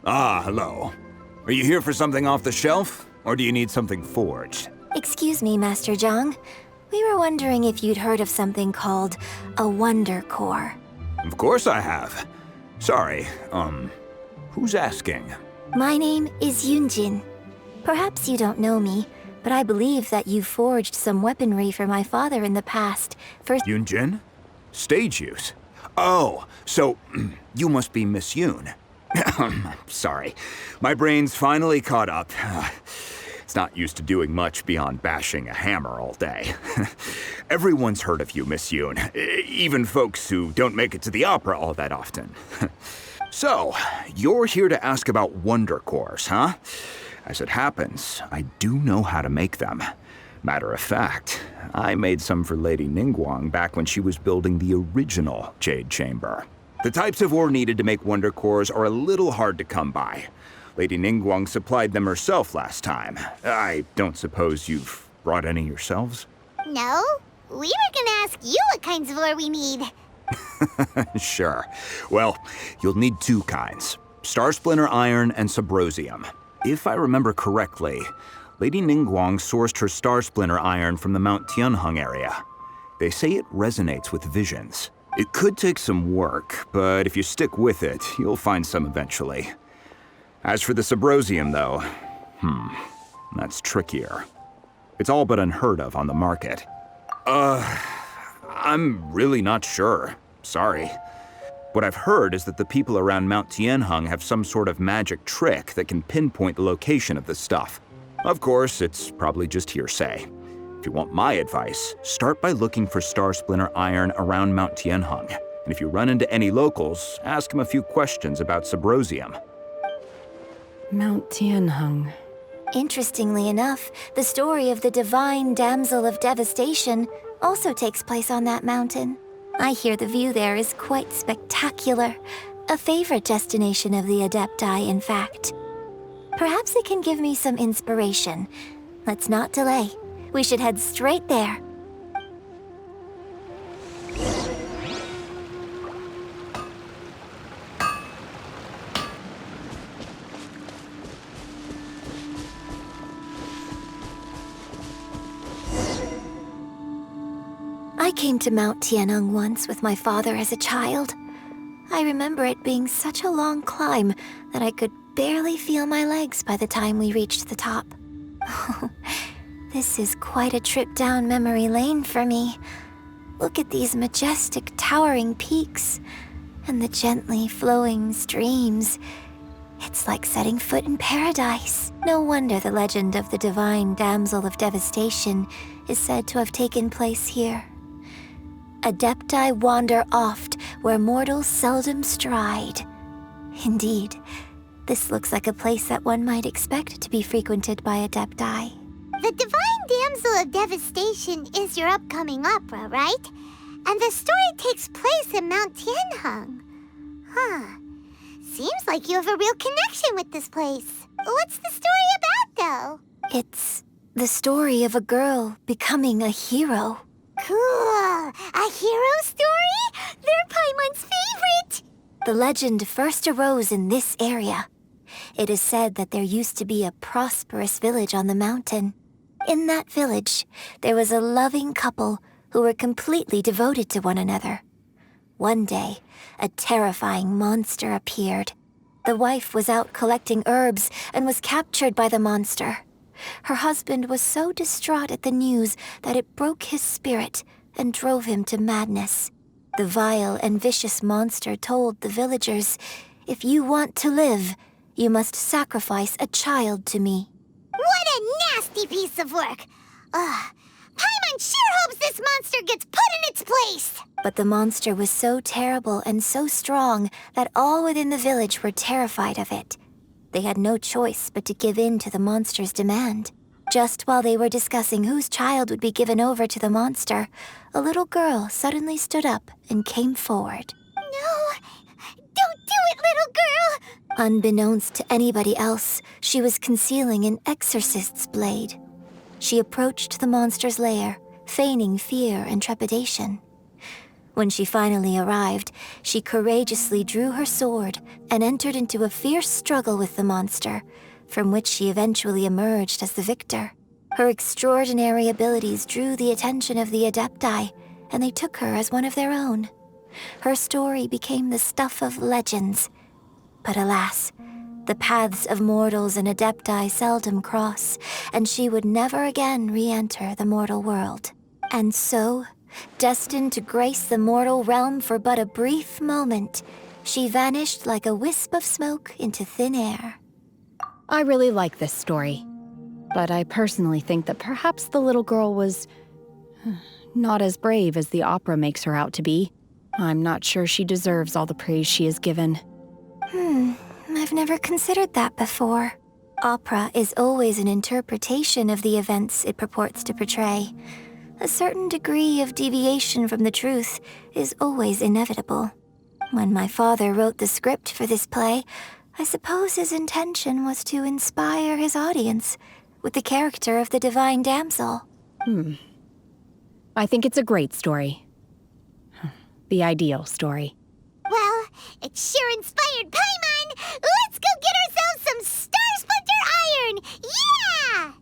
Ah, hello. Are you here for something off the shelf, or do you need something forged? Excuse me, Master Zhang. We were wondering if you'd heard of something called a Wonder Core. Of course I have. Sorry, who's asking? My name is Yunjin. Perhaps you don't know me, but I believe that you forged some weaponry for my father in the past. Yunjin? Stage use? Oh, so you must be Miss Yoon. Sorry, my brain's finally caught up. It's not used to doing much beyond bashing a hammer all day. Everyone's heard of you, Miss Yoon, even folks who don't make it to the opera all that often. So, you're here to ask about Wonder Cores, huh? As it happens, I do know how to make them. Matter of fact, I made some for Lady Ningguang back when she was building the original Jade Chamber. The types of ore needed to make Wonder Cores are a little hard to come by. Lady Ningguang supplied them herself last time. I don't suppose you've brought any yourselves? No, we were gonna ask you what kinds of ore we need. Sure. Well, you'll need two kinds. Star Splinter Iron and Subrosium. If I remember correctly, Lady Ningguang sourced her Star Splinter Iron from the Mount Tianheng area. They say it resonates with visions. It could take some work, but if you stick with it, you'll find some eventually. As for the Subrosium, though, that's trickier. It's all but unheard of on the market. I'm really not sure. Sorry. What I've heard is that the people around Mount Tianheng have some sort of magic trick that can pinpoint the location of the stuff. Of course, it's probably just hearsay. If you want my advice, start by looking for Star Splinter Iron around Mount Tianheng. And if you run into any locals, ask them a few questions about Subrosium. Mount Tianheng. Interestingly enough, the story of the divine damsel of devastation also takes place on that mountain. I hear the view there is quite spectacular. A favorite destination of the Adepti, in fact. Perhaps it can give me some inspiration. Let's not delay. We should head straight there. I came to Mount Tianheng once with my father as a child. I remember it being such a long climb that I could barely feel my legs by the time we reached the top. This is quite a trip down memory lane for me. Look at these majestic towering peaks and the gently flowing streams. It's like setting foot in paradise. No wonder the legend of the divine damsel of devastation is said to have taken place here. Adepti wander oft where mortals seldom stride. Indeed, this looks like a place that one might expect to be frequented by Adepti. The Divine Damsel of Devastation is your upcoming opera, right? And the story takes place in Mount Tianheng. Huh. Seems like you have a real connection with this place. What's the story about, though? It's the story of a girl becoming a hero. Cool. A hero story? They're Paimon's favorite! The legend first arose in this area. It is said that there used to be a prosperous village on the mountain. In that village, there was a loving couple who were completely devoted to one another. One day, a terrifying monster appeared. The wife was out collecting herbs and was captured by the monster. Her husband was so distraught at the news that it broke his spirit and drove him to madness. The vile and vicious monster told the villagers, "If you want to live, you must sacrifice a child to me." What a nasty piece of work! Paimon sure hopes this monster gets put in its place! But the monster was so terrible and so strong that all within the village were terrified of it. They had no choice but to give in to the monster's demand. Just while they were discussing whose child would be given over to the monster, a little girl suddenly stood up and came forward. No! Don't do it, little girl! Unbeknownst to anybody else, she was concealing an exorcist's blade. She approached the monster's lair, feigning fear and trepidation. When she finally arrived, she courageously drew her sword and entered into a fierce struggle with the monster, from which she eventually emerged as the victor. Her extraordinary abilities drew the attention of the Adepti, and they took her as one of their own. Her story became the stuff of legends. But alas, the paths of mortals and Adepti seldom cross, and she would never again re-enter the mortal world. And so, destined to grace the mortal realm for but a brief moment, she vanished like a wisp of smoke into thin air. I really like this story, but I personally think that perhaps the little girl was not as brave as the opera makes her out to be. I'm not sure she deserves all the praise she is given. I've never considered that before. Opera is always an interpretation of the events it purports to portray. A certain degree of deviation from the truth is always inevitable. When my father wrote the script for this play, I suppose his intention was to inspire his audience with the character of the divine damsel. I think it's a great story. The ideal story. Well, it sure inspired Paimon! Let's go get ourselves some Star Splinter Iron! Yeah!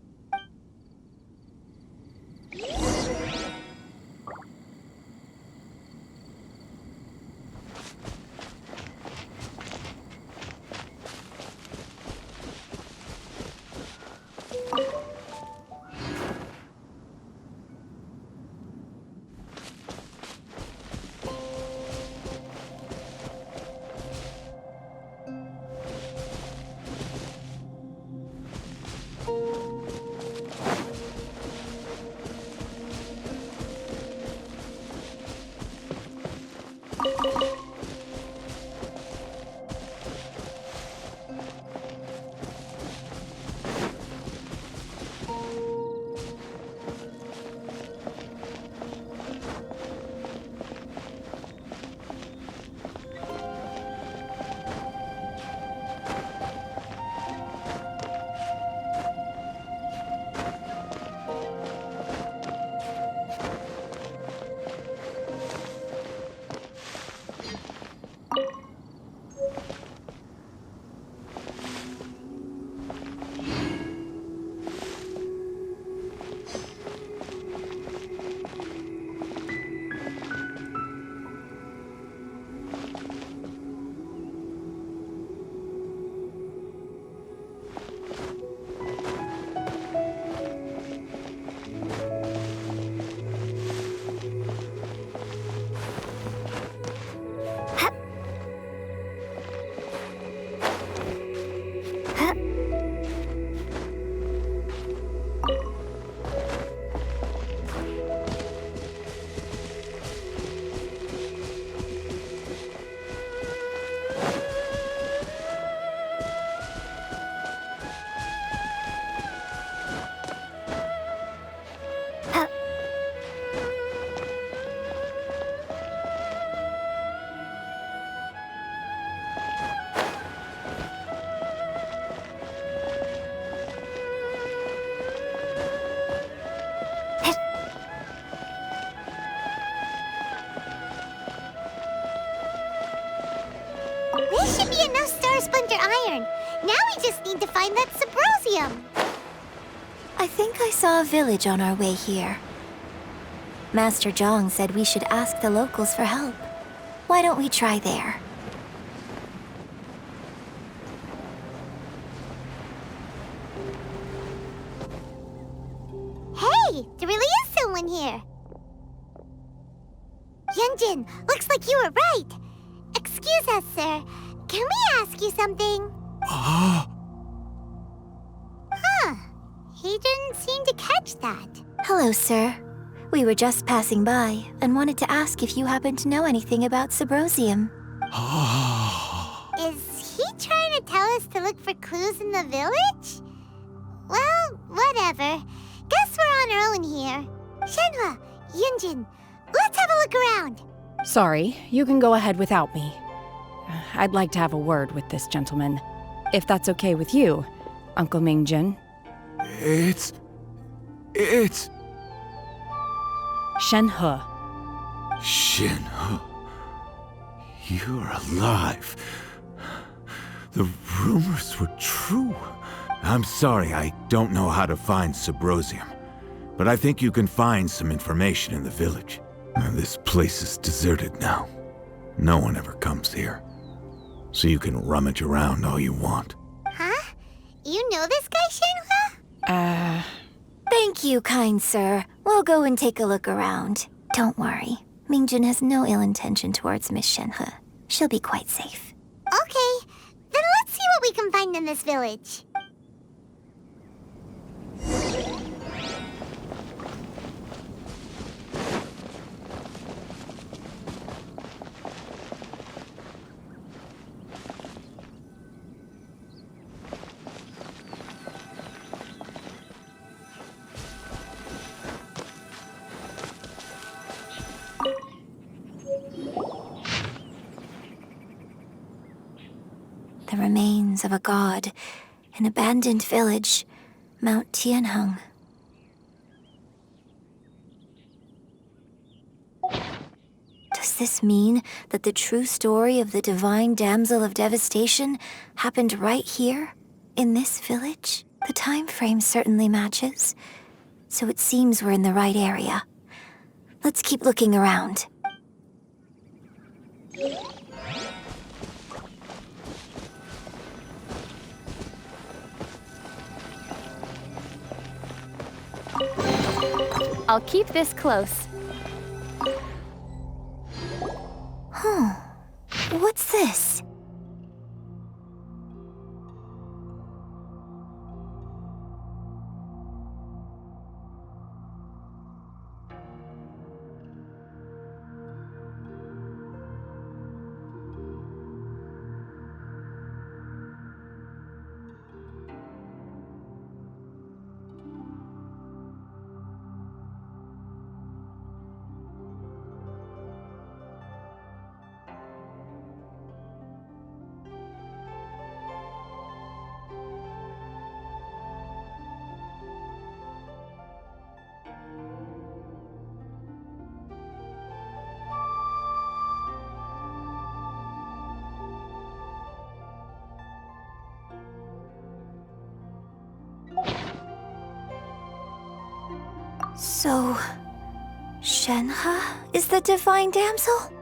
This should be enough Star Splinter Iron. Now we just need to find that Sebrosium. I think I saw a village on our way here. Master Zhang said we should ask the locals for help. Why don't we try there? Hey, there really is someone here. Yunjin, looks like you were right. Excuse us, sir. Can we ask you something? Huh. He didn't seem to catch that. Hello, sir. We were just passing by and wanted to ask if you happen to know anything about Sebrosium. Is he trying to tell us to look for clues in the village? Well, whatever. Guess we're on our own here. Shenhua, Yunjin, let's have a look around. Sorry, you can go ahead without me. I'd like to have a word with this gentleman. If that's okay with you, Uncle Mingjin. It's... Shenhe. Shin, you're alive. The rumors were true. I'm sorry, I don't know how to find Subrosium, but I think you can find some information in the village. This place is deserted now. No one ever comes here, so you can rummage around all you want. Huh? You know this guy, Shinhua? Thank you, kind sir. We'll go and take a look around. Don't worry. Mingjun has no ill intention towards Miss Shenhe. She'll be quite safe. Okay, then let's see what we can find in this village. The remains of a god, an abandoned village, Mount Tianheng. Does this mean that the true story of the divine damsel of devastation happened right here, in this village? The time frame certainly matches, so it seems we're in the right area. Let's keep looking around. I'll keep this close. Huh. What's this? So, Shenhe is the divine damsel?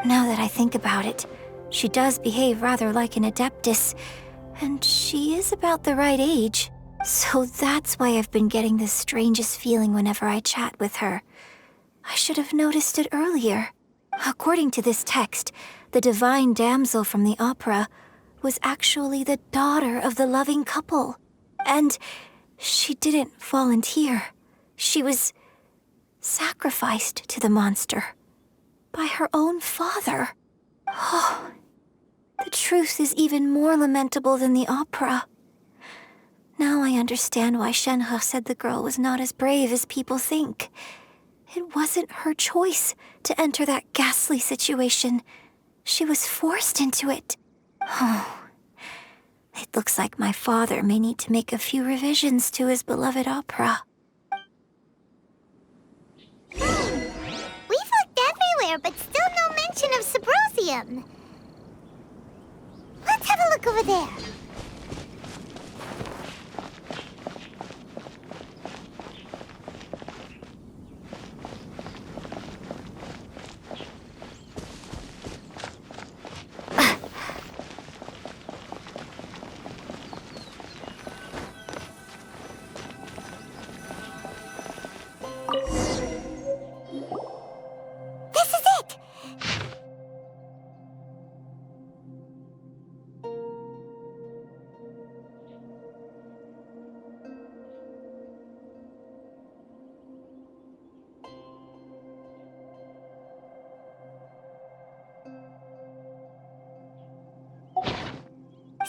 Now that I think about it, she does behave rather like an adeptus, and she is about the right age. So that's why I've been getting the strangest feeling whenever I chat with her. I should have noticed it earlier. According to this text, the divine damsel from the opera was actually the daughter of the loving couple. And she didn't volunteer. She was sacrificed to the monster by her own father. Oh, the truth is even more lamentable than the opera. Now I understand why Shenhe said the girl was not as brave as people think. It wasn't her choice to enter that ghastly situation. She was forced into it. Oh, it looks like my father may need to make a few revisions to his beloved opera. We've looked everywhere, but still no mention of Subrosium. Let's have a look over there.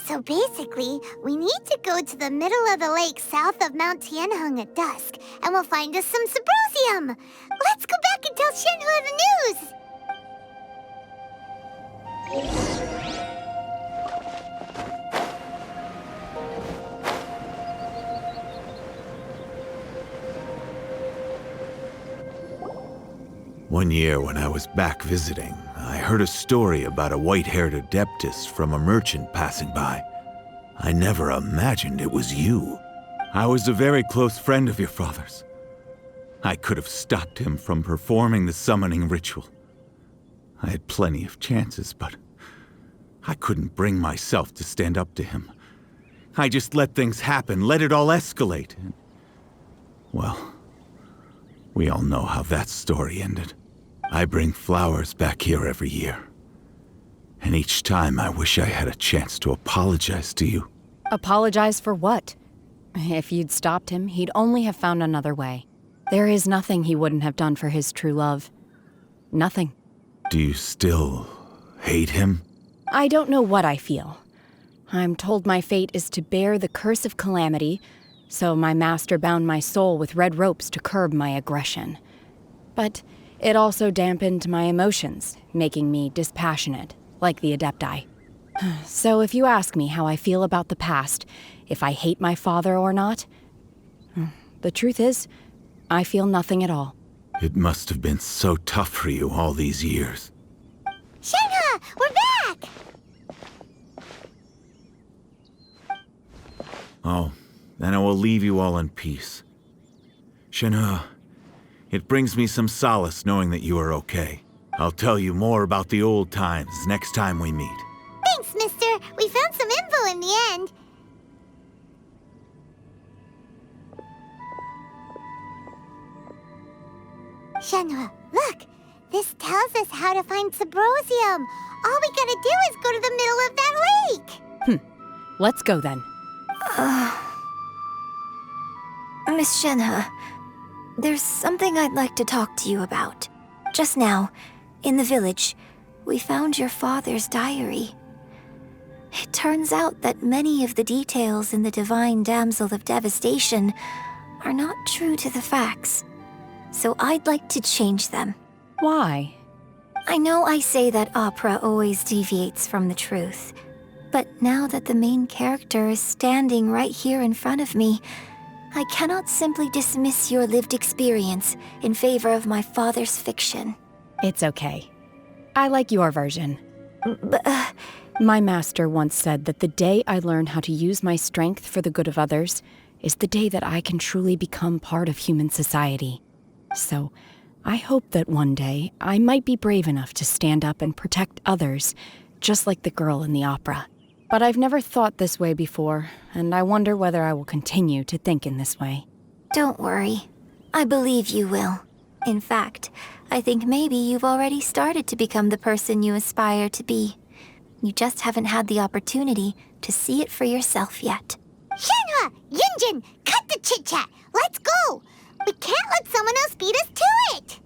So basically, we need to go to the middle of the lake south of Mount Tianheng at dusk, and we'll find us some Subrosium! Let's go back and tell Shenhua the news! One year when I was back visiting, I heard a story about a white-haired adeptus from a merchant passing by. I never imagined it was you. I was a very close friend of your father's. I could have stopped him from performing the summoning ritual. I had plenty of chances, but I couldn't bring myself to stand up to him. I just let things happen, let it all escalate. Well, we all know how that story ended. I bring flowers back here every year. And each time I wish I had a chance to apologize to you. Apologize for what? If you'd stopped him, he'd only have found another way. There is nothing he wouldn't have done for his true love. Nothing. Do you still hate him? I don't know what I feel. I'm told my fate is to bear the curse of calamity, so my master bound my soul with red ropes to curb my aggression. But it also dampened my emotions, making me dispassionate, like the Adepti. So if you ask me how I feel about the past, if I hate my father or not, the truth is, I feel nothing at all. It must have been so tough for you all these years. Shenhe, we're back! Oh, then I will leave you all in peace. Shenhe, it brings me some solace knowing that you are okay. I'll tell you more about the old times next time we meet. Thanks, mister. We found some info in the end. Shenhe, look! This tells us how to find Sebrosium. All we gotta do is go to the middle of that lake. Let's go then. Miss Shenhe, there's something I'd like to talk to you about. Just now, in the village, we found your father's diary. It turns out that many of the details in the Divine Damsel of Devastation are not true to the facts. So I'd like to change them. Why? I know I say that opera always deviates from the truth, but now that the main character is standing right here in front of me, I cannot simply dismiss your lived experience in favor of my father's fiction. It's okay. I like your version. But, My master once said that the day I learn how to use my strength for the good of others is the day that I can truly become part of human society. So, I hope that one day I might be brave enough to stand up and protect others, just like the girl in the opera. But I've never thought this way before, and I wonder whether I will continue to think in this way. don't worry. I believe you will. In fact, I think maybe you've already started to become the person you aspire to be. You just haven't had the opportunity to see it for yourself yet. Shenhe! Yunjin! Cut the chit-chat! Let's go! We can't let someone else beat us to it!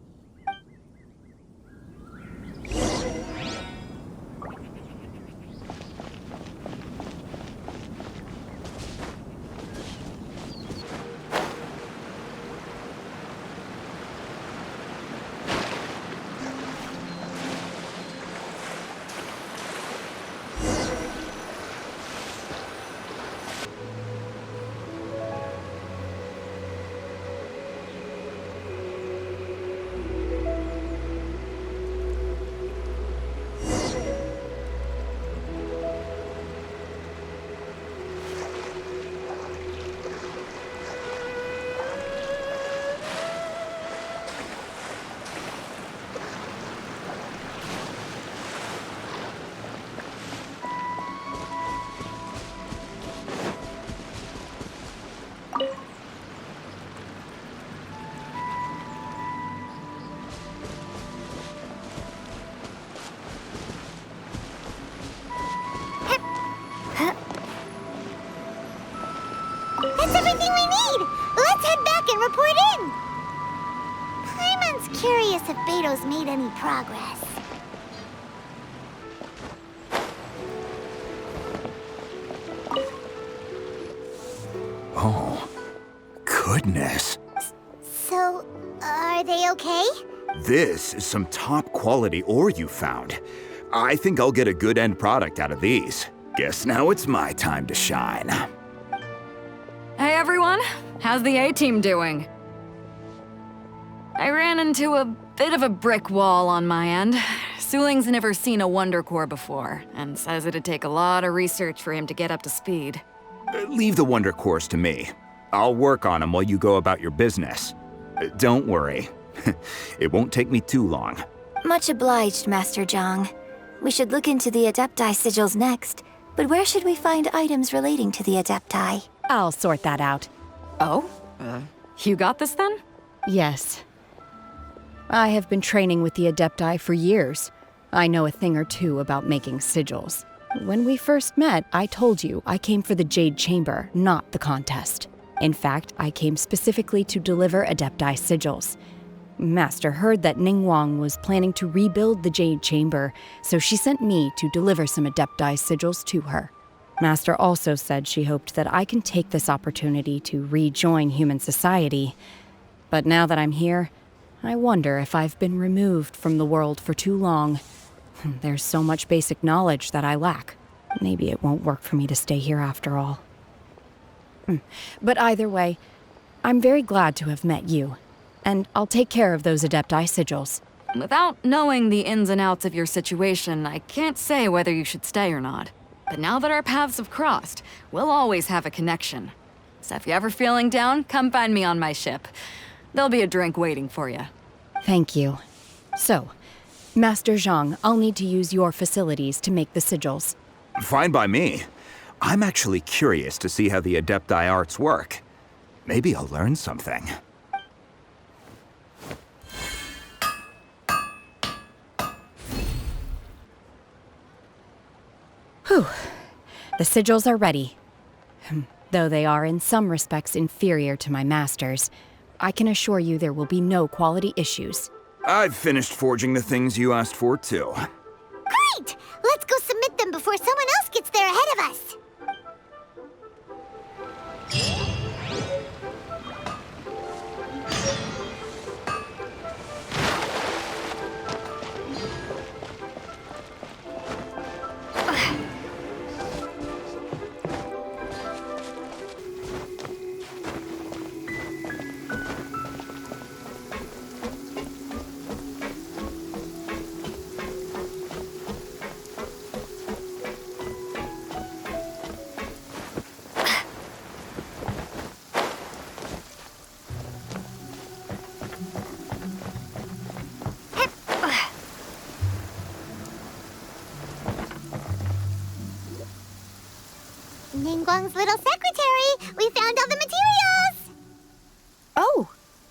That's everything we need! Let's head back and report in! Paimon's curious if Beto's made any progress. Oh, goodness. So, are they okay? This is some top quality ore you found. I think I'll get a good end product out of these. Guess now it's my time to shine. Hey everyone, how's the A-team doing? I ran into a bit of a brick wall on my end. Suling's never seen a Wonder Core before, and says it'd take a lot of research for him to get up to speed. Leave the Wonder Course to me. I'll work on them while you go about your business. Don't worry. It won't take me too long. Much obliged, Master Zhang. We should look into the Adepti sigils next, but where should we find items relating to the Adepti? I'll sort that out. Oh? You got this then? Yes. I have been training with the Adepti for years. I know a thing or two about making sigils. When we first met, I told you I came for the Jade Chamber, not the contest. In fact, I came specifically to deliver Adepti sigils. Master heard that Ningguang was planning to rebuild the Jade Chamber, so she sent me to deliver some Adepti sigils to her. Master also said she hoped that I can take this opportunity to rejoin human society. But now that I'm here, I wonder if I've been removed from the world for too long. There's so much basic knowledge that I lack. Maybe it won't work for me to stay here after all. But either way, I'm very glad to have met you. And I'll take care of those Adepti sigils. Without knowing the ins and outs of your situation, I can't say whether you should stay or not. But now that our paths have crossed, we'll always have a connection. So if you're ever feeling down, come find me on my ship. There'll be a drink waiting for you. Thank you. So, Master Zhang, I'll need to use your facilities to make the sigils. Fine by me. I'm actually curious to see how the Adepti arts work. Maybe I'll learn something. Whew. The sigils are ready. Though they are in some respects inferior to my master's, I can assure you there will be no quality issues. I've finished forging the things you asked for, too. Great! Let's go submit them before someone else gets there ahead of us. Ningguang's little secretary! We found all the materials! Oh,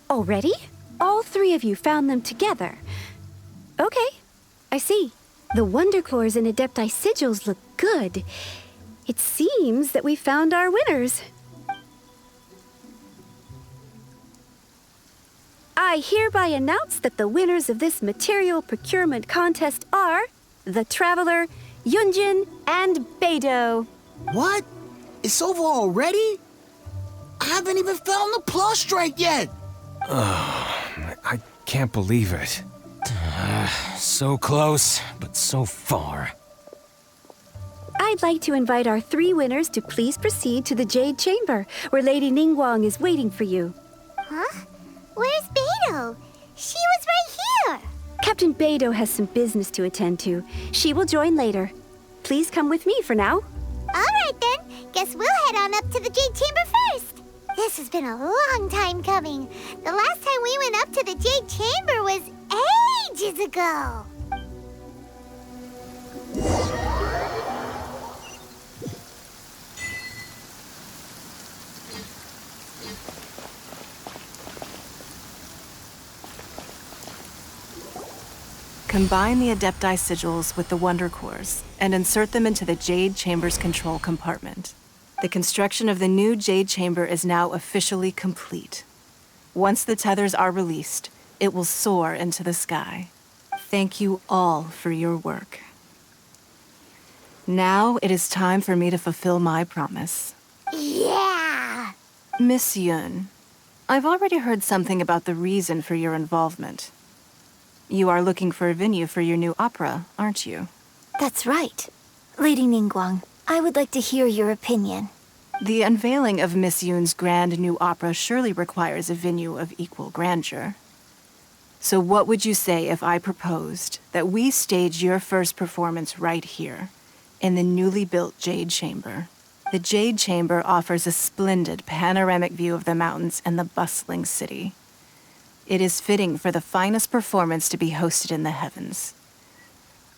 already? All three of you found them together. Okay, I see. The Wonder Cores and Adepti sigils look good. It seems that we found our winners. I hereby announce that the winners of this material procurement contest are the Traveler, Yunjin, and Beidou. What? It's over already? I haven't even found the prostrate yet! I can't believe it. So close, but so far. I'd like to invite our three winners to please proceed to the Jade Chamber, where Lady Ningguang is waiting for you. Huh? Where's Beidou? She was right here! Captain Beidou has some business to attend to. She will join later. Please come with me for now. Alright then, guess we'll head on up to the Jade Chamber first. This has been a long time coming. The last time we went up to the Jade Chamber was ages ago. Combine the Adepti sigils with the Wonder Cores and insert them into the Jade Chamber's control compartment. The construction of the new Jade Chamber is now officially complete. Once the tethers are released, it will soar into the sky. Thank you all for your work. Now it is time for me to fulfill my promise. Yeah! Miss Yun, I've already heard something about the reason for your involvement. You are looking for a venue for your new opera, aren't you? That's right. Lady Ningguang, I would like to hear your opinion. The unveiling of Miss Yun's grand new opera surely requires a venue of equal grandeur. So what would you say if I proposed that we stage your first performance right here, in the newly built Jade Chamber? The Jade Chamber offers a splendid panoramic view of the mountains and the bustling city. It is fitting for the finest performance to be hosted in the heavens.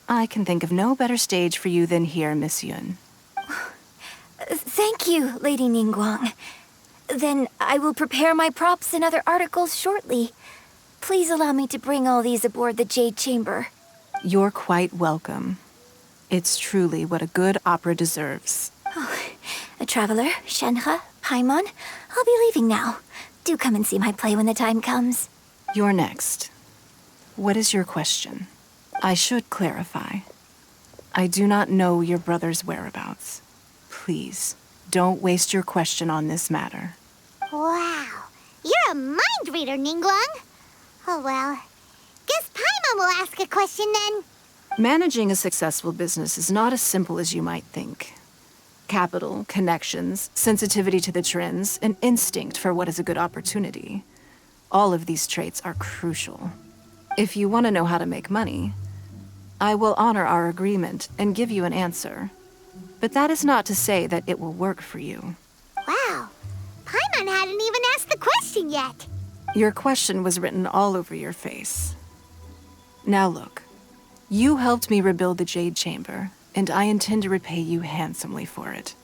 I can think of no better stage for you than here, Miss Yun. Thank you, Lady Ningguang. Then I will prepare my props and other articles shortly. Please allow me to bring all these aboard the Jade Chamber. You're quite welcome. It's truly what a good opera deserves. A traveler, Shenhe, Paimon, I'll be leaving now. Do come and see my play when the time comes. You're next. What is your question? I should clarify. I do not know your brother's whereabouts. Please, don't waste your question on this matter. Wow, you're a mind reader, Ningguang. Oh well, guess Paimon will ask a question then. Managing a successful business is not as simple as you might think. Capital, connections, sensitivity to the trends, and instinct for what is a good opportunity. All of these traits are crucial. If you want to know how to make money, I will honor our agreement and give you an answer. But that is not to say that it will work for you. Wow, Paimon hadn't even asked the question yet. Your question was written all over your face. Now look, you helped me rebuild the Jade Chamber, and I intend to repay you handsomely for it.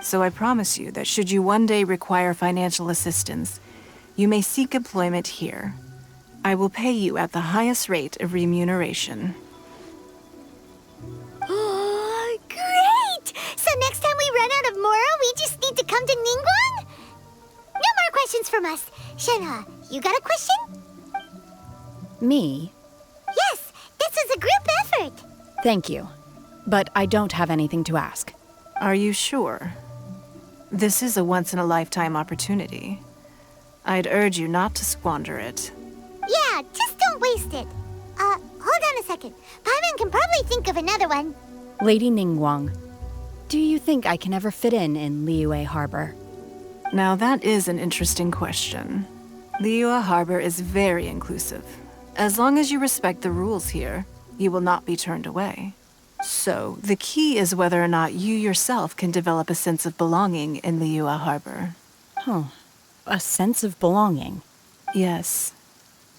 So I promise you that should you one day require financial assistance, you may seek employment here. I will pay you at the highest rate of remuneration. Oh, great! So next time we run out of Moro, we just need to come to Ningguang? No more questions from us. Shenhe, you got a question? Me? Yes, this is a group effort. Thank you. But I don't have anything to ask. Are you sure? This is a once-in-a-lifetime opportunity. I'd urge you not to squander it. Yeah, just don't waste it. Hold on a second. Paimon can probably think of another one. Lady Ningguang, do you think I can ever fit in Liyue Harbor? Now that is an interesting question. Liyue Harbor is very inclusive. As long as you respect the rules here, you will not be turned away. So, the key is whether or not you yourself can develop a sense of belonging in Liyue Harbor. Huh. A sense of belonging. Yes.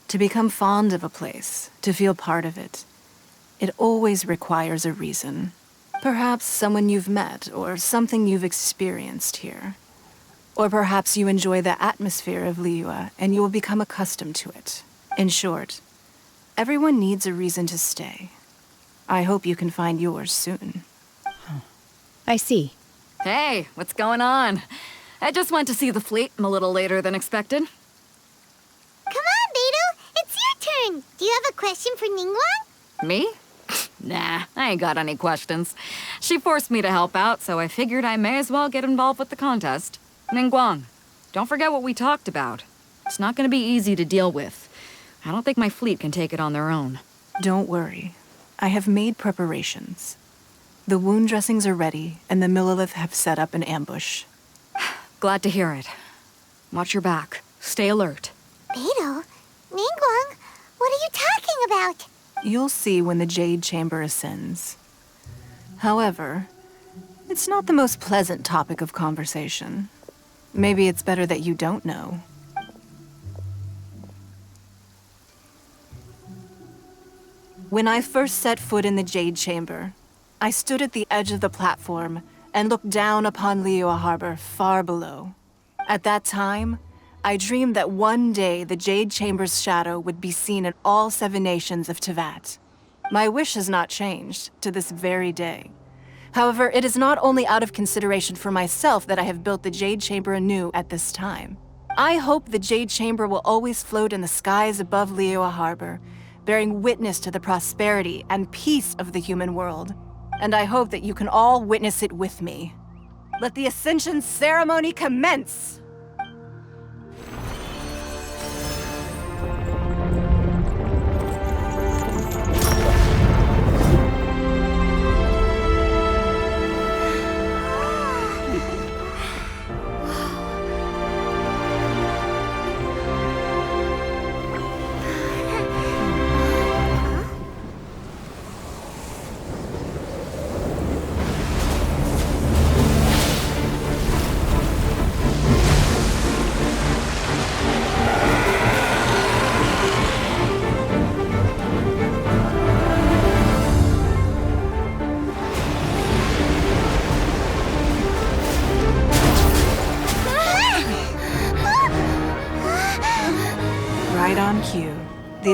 To become fond of a place, to feel part of it, it always requires a reason. Perhaps someone you've met, or something you've experienced here. Or perhaps you enjoy the atmosphere of Liyue, and you will become accustomed to it. In short, everyone needs a reason to stay. I hope you can find yours soon. I see. Hey, what's going on? I just went to see the fleet. I'm a little later than expected. Come on, Beidou. It's your turn. Do you have a question for Ningguang? Me? Nah, I ain't got any questions. She forced me to help out, so I figured I may as well get involved with the contest. Ningguang, don't forget what we talked about. It's not gonna be easy to deal with. I don't think my fleet can take it on their own. Don't worry. I have made preparations. The wound dressings are ready, and the Millilith have set up an ambush. Glad to hear it. Watch your back. Stay alert. Beidou? Ningguang? What are you talking about? You'll see when the Jade Chamber ascends. However, it's not the most pleasant topic of conversation. Maybe it's better that you don't know. When I first set foot in the Jade Chamber, I stood at the edge of the platform and looked down upon Liyue Harbor far below. At that time, I dreamed that one day the Jade Chamber's shadow would be seen in all 7 nations of Teyvat. My wish has not changed to this very day. However, it is not only out of consideration for myself that I have built the Jade Chamber anew at this time. I hope the Jade Chamber will always float in the skies above Liyue Harbor, bearing witness to the prosperity and peace of the human world. And I hope that you can all witness it with me. Let the Ascension ceremony commence!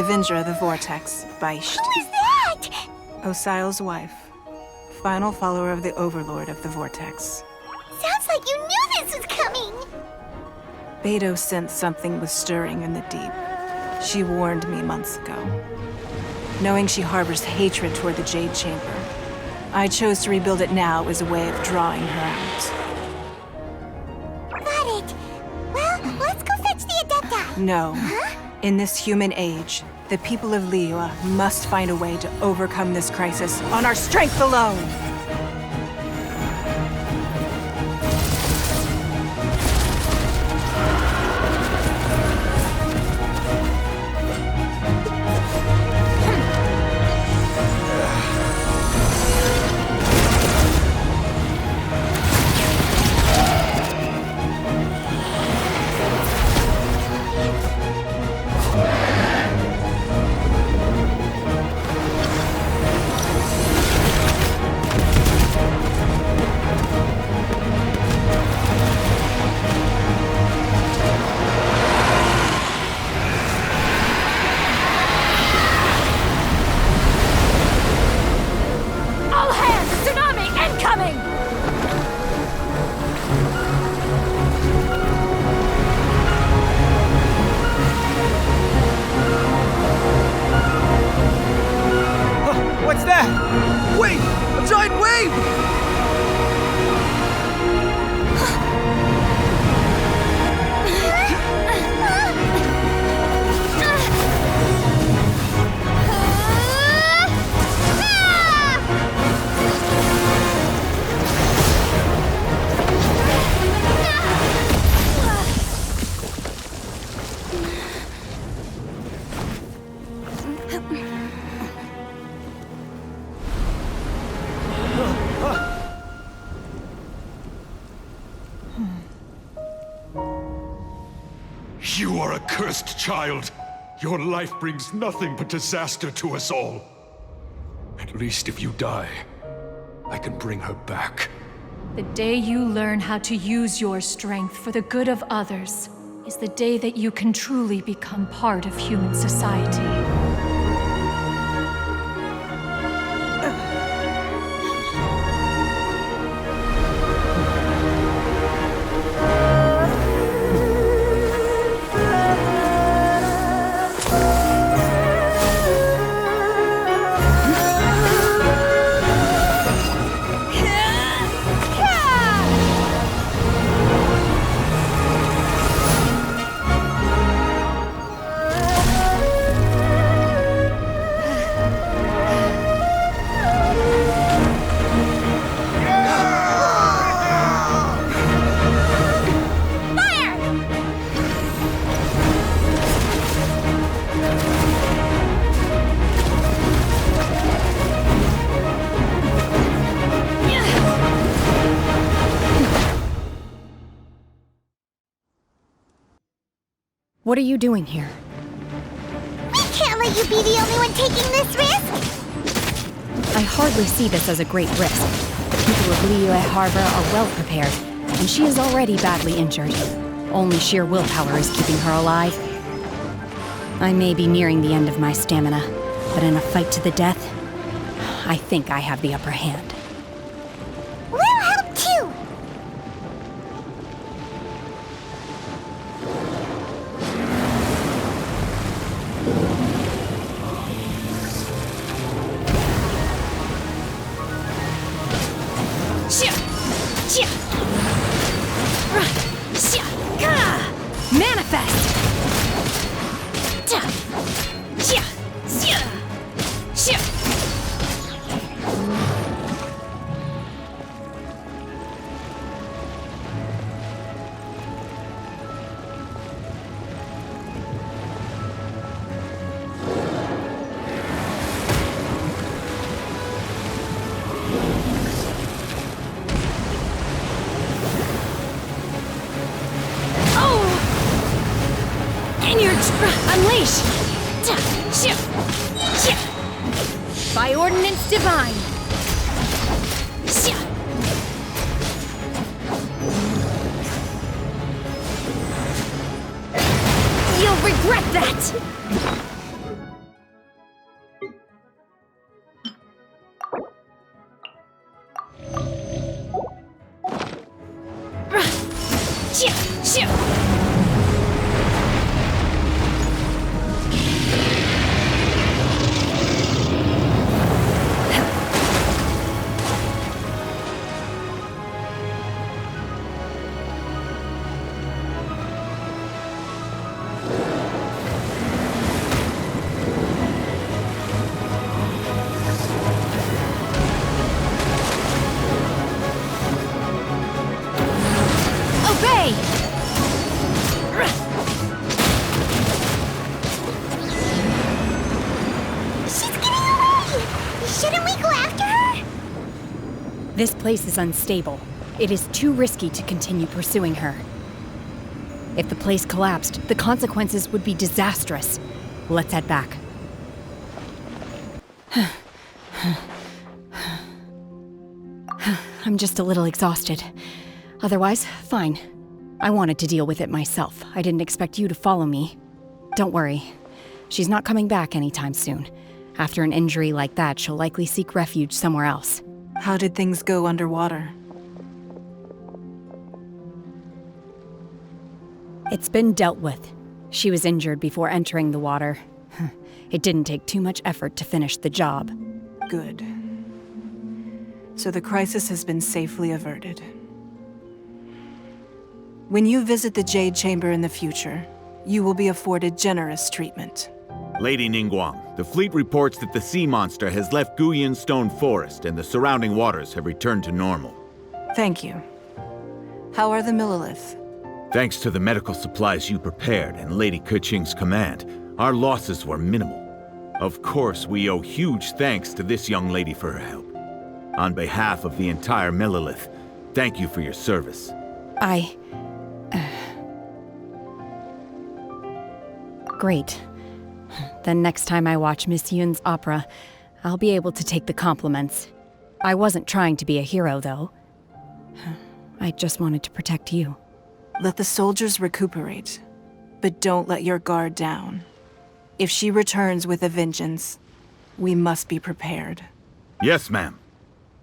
Avenger of the Vortex, Beisht. Who is that? Osial's wife. Final follower of the Overlord of the Vortex. Sounds like you knew this was coming. Beto sensed something was stirring in the deep. She warned me months ago. Knowing she harbors hatred toward the Jade Chamber, I chose to rebuild it now as a way of drawing her out. Got it. Well, let's go fetch the Adepta. No. In this human age, the people of Liyue must find a way to overcome this crisis on our strength alone! What's that? Wait! A giant wave! You are a cursed child. Your life brings nothing but disaster to us all. At least if you die, I can bring her back. The day you learn how to use your strength for the good of others is the day that you can truly become part of human society. What are you doing here? We can't let you be the only one taking this risk! I hardly see this as a great risk. The people of Liyue Harbor are well prepared, and she is already badly injured. Only sheer willpower is keeping her alive. I may be nearing the end of my stamina, but in a fight to the death, I think I have the upper hand. We'll help too! Manifest! Unleash! By ordinance divine! You'll regret that! This place is unstable. It is too risky to continue pursuing her. If the place collapsed, the consequences would be disastrous. Let's head back. I'm just a little exhausted. Otherwise, fine. I wanted to deal with it myself. I didn't expect you to follow me. Don't worry. She's not coming back anytime soon. After an injury like that, she'll likely seek refuge somewhere else. How did things go underwater? It's been dealt with. She was injured before entering the water. It didn't take too much effort to finish the job. Good. So the crisis has been safely averted. When you visit the Jade Chamber in the future, you will be afforded generous treatment. Lady Ningguang, the fleet reports that the sea monster has left Guyan Stone Forest and the surrounding waters have returned to normal. Thank you. How are the Millilith? Thanks to the medical supplies you prepared and Lady Keqing's command, our losses were minimal. Of course, we owe huge thanks to this young lady for her help. On behalf of the entire Millilith, thank you for your service. Great. Then next time I watch Miss Yun's opera, I'll be able to take the compliments. I wasn't trying to be a hero, though. I just wanted to protect you. Let the soldiers recuperate, but don't let your guard down. If she returns with a vengeance, we must be prepared. Yes, ma'am.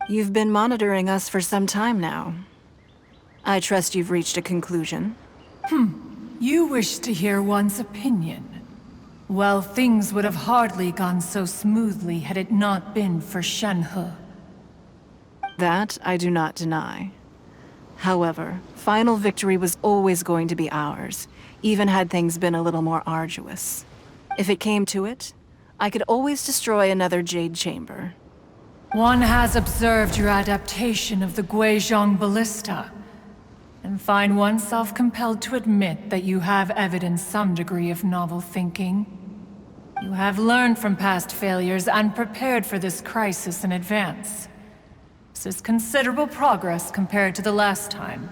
You've been monitoring us for some time now. I trust you've reached a conclusion. You wish to hear one's opinion. Well, things would have hardly gone so smoothly had it not been for Shenhe. That I do not deny. However, final victory was always going to be ours, even had things been a little more arduous. If it came to it, I could always destroy another Jade Chamber. One has observed your adaptation of the Guizhong Ballista, and find oneself compelled to admit that you have evidenced some degree of novel thinking. You have learned from past failures and prepared for this crisis in advance. This is considerable progress compared to the last time.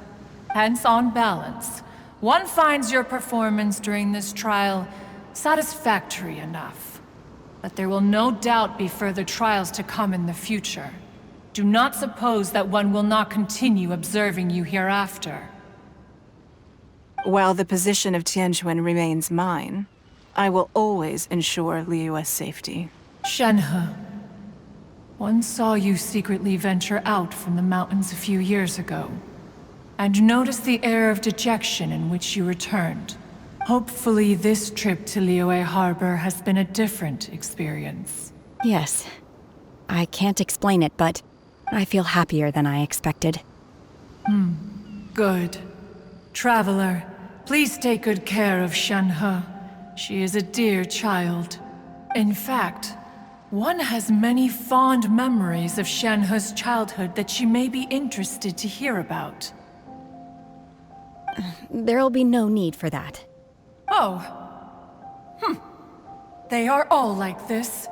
Hence, on balance, one finds your performance during this trial satisfactory enough. But there will no doubt be further trials to come in the future. Do not suppose that one will not continue observing you hereafter. While the position of Tianquan remains mine, I will always ensure Liyue's safety. Shenhe, one saw you secretly venture out from the mountains a few years ago, and noticed the air of dejection in which you returned. Hopefully this trip to Liyue Harbor has been a different experience. Yes. I can't explain it, but I feel happier than I expected. Good. Traveler, please take good care of Shenhe. She is a dear child. In fact, one has many fond memories of Shenhe's childhood that she may be interested to hear about. There'll be no need for that. Oh. They are all like this.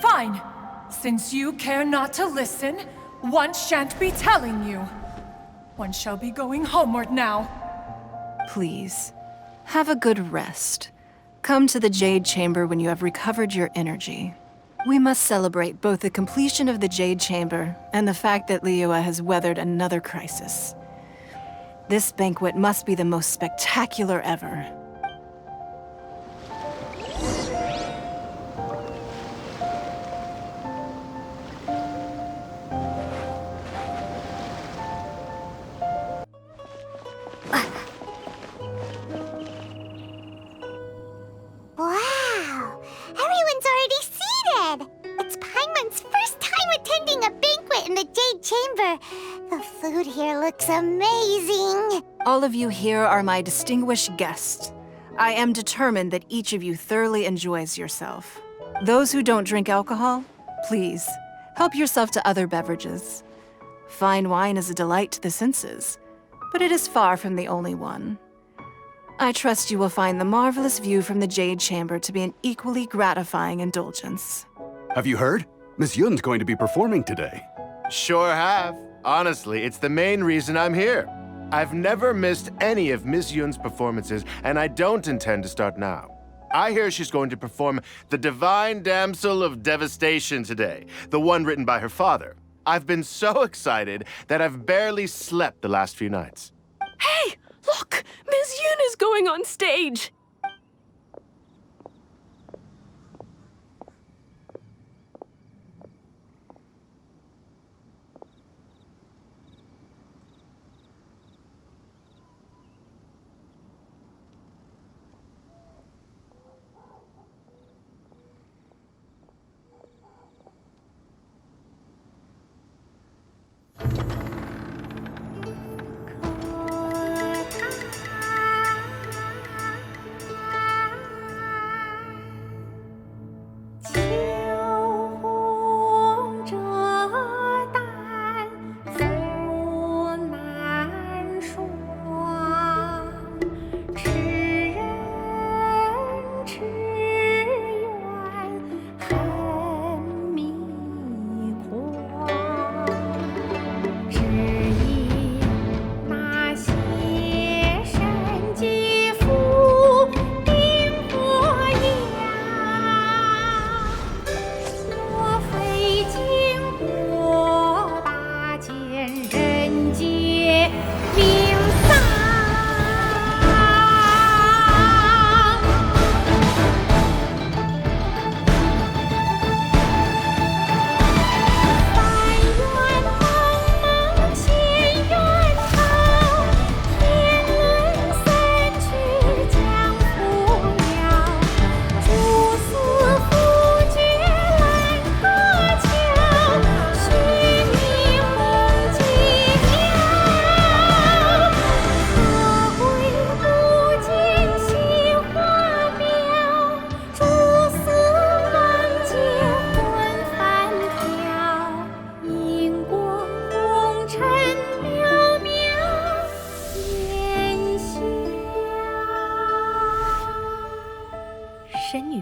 Fine. Since you care not to listen, one shan't be telling you. One shall be going homeward now. Please, have a good rest. Come to the Jade Chamber when you have recovered your energy. We must celebrate both the completion of the Jade Chamber and the fact that Liyue has weathered another crisis. This banquet must be the most spectacular ever. Wow! Everyone's already seated! It's Paimon's first time attending a banquet in the Jade Chamber. The food here looks amazing. All of you here are my distinguished guests. I am determined that each of you thoroughly enjoys yourself. Those who don't drink alcohol, please, help yourself to other beverages. Fine wine is a delight to the senses, but it is far from the only one. I trust you will find the marvelous view from the Jade Chamber to be an equally gratifying indulgence. Have you heard? Miss Yun's going to be performing today. Sure have. Honestly, it's the main reason I'm here. I've never missed any of Miss Yun's performances, and I don't intend to start now. I hear she's going to perform the Divine Damsel of Devastation today, the one written by her father. I've been so excited that I've barely slept the last few nights. Hey, look! Miss Yun is going on stage!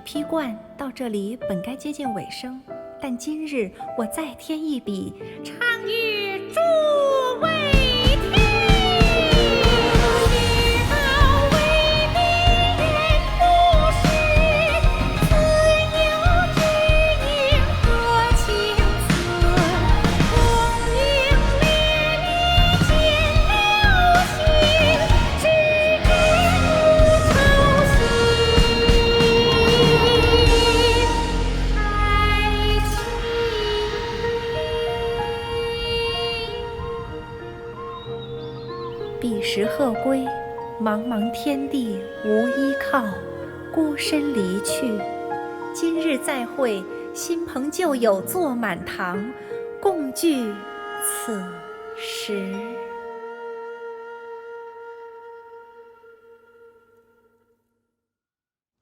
批冠到这里本该接近尾声，但今日我再添一笔，唱与诸位听。世道为敌人不识，自有知音多情思。功名烈烈见流星，只知无愁心。彼时鹤归，茫茫天地无依靠，孤身离去。今日再会，新朋旧友坐满堂，共聚此时。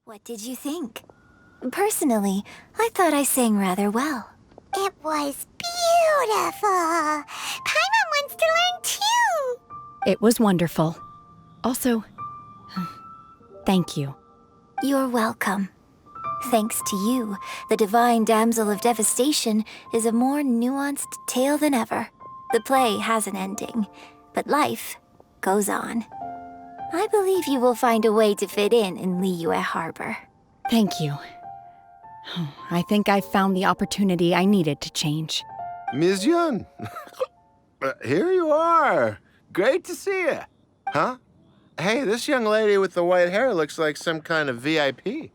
What did you think? Personally, I thought I sang rather well. It was beautiful. Paimon wants to learn too. It was wonderful. Also, thank you. You're welcome. Thanks to you, the Divine Damsel of Devastation is a more nuanced tale than ever. The play has an ending, but life goes on. I believe you will find a way to fit in Liyue Harbor. Thank you. I think I've found the opportunity I needed to change. Ms. Yun, here you are. Great to see you. Huh? Hey, this young lady with the white hair looks like some kind of VIP.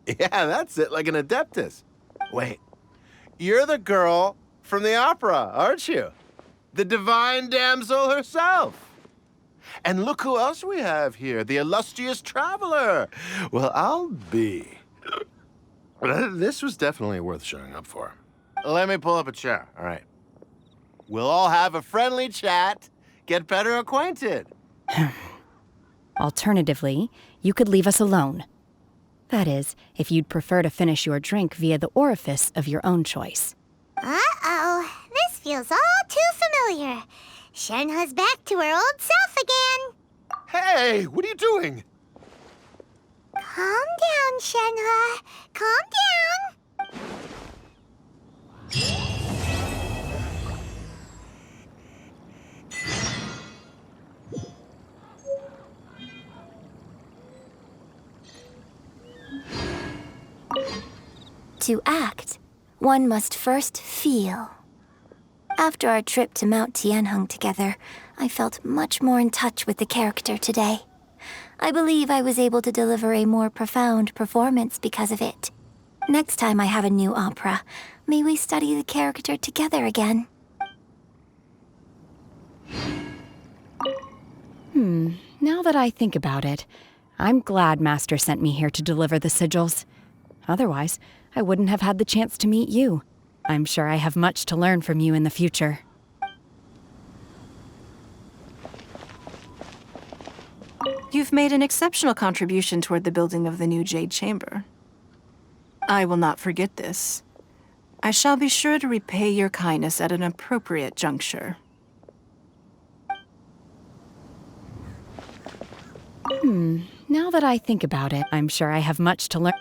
Yeah, that's it, like an adeptus. Wait, you're the girl from the opera, aren't you? The Divine Damsel herself. And look who else we have here, the illustrious traveler. Well, I'll be. This was definitely worth showing up for. Let me pull up a chair, all right. We'll all have a friendly chat, get better acquainted. Alternatively, you could leave us alone. That is, if you'd prefer to finish your drink via the orifice of your own choice. Uh-oh, this feels all too familiar. Shenhe's back to her old self again. Hey, what are you doing? Calm down, Shenhe. Calm down. To act, one must first feel. After our trip to Mount Tianheng together, I felt much more in touch with the character today. I believe I was able to deliver a more profound performance because of it. Next time I have a new opera, may we study the character together again. Now that I think about it, I'm glad Master sent me here to deliver the sigils. Otherwise, I wouldn't have had the chance to meet you. I'm sure I have much to learn from you in the future. You've made an exceptional contribution toward the building of the new Jade Chamber. I will not forget this. I shall be sure to repay your kindness at an appropriate juncture. Now that I think about it, I'm sure I have much to learn.